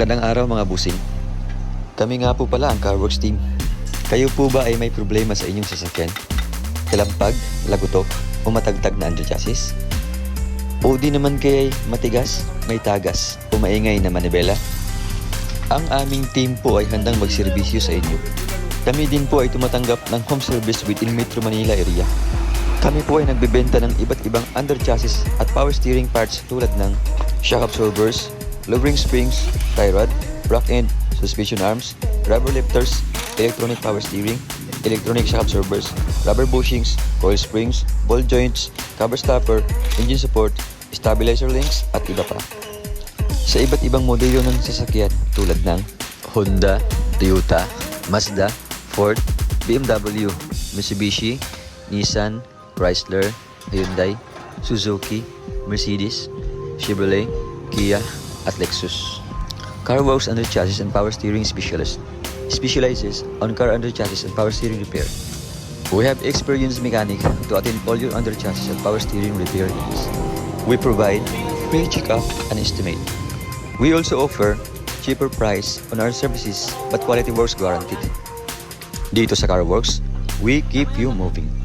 Magandang araw mga busing. Kami nga po pala ang Worx team. Kayo po ba ay may problema sa inyong sasakyan? Kalampag, Lagutok o matagtag na Underchassis? O di naman kaya'y matigas, may tagas o maingay na Manibela? Ang aming team po ay handang magserbisyo sa inyo. Kami din po ay tumatanggap ng home service within Metro Manila area. Kami po ay nagbebenta ng iba't ibang underchassis at power steering parts tulad ng shock absorbers, lowering springs, tie rod, rock end, suspension arms, rubber lifters, electronic power steering, electronic shock absorbers, rubber bushings, coil springs, ball joints, cover stopper, engine support, stabilizer links at iba pa. Sa iba't ibang modelo ng sasakyan tulad ng Honda, Toyota, Mazda, Ford, BMW, Mitsubishi, Nissan, Chrysler, Hyundai, Suzuki, Mercedes, Chevrolet, Kia, at Lexus. Worx Underchassis and Power Steering Specialist specializes on car underchassis and power steering repair. We have experienced mechanic to attend all your underchassis and power steering repair needs. We provide free check-up and estimate. We also offer cheaper price on our services but quality works guaranteed. Dito sa Worx, we keep you moving.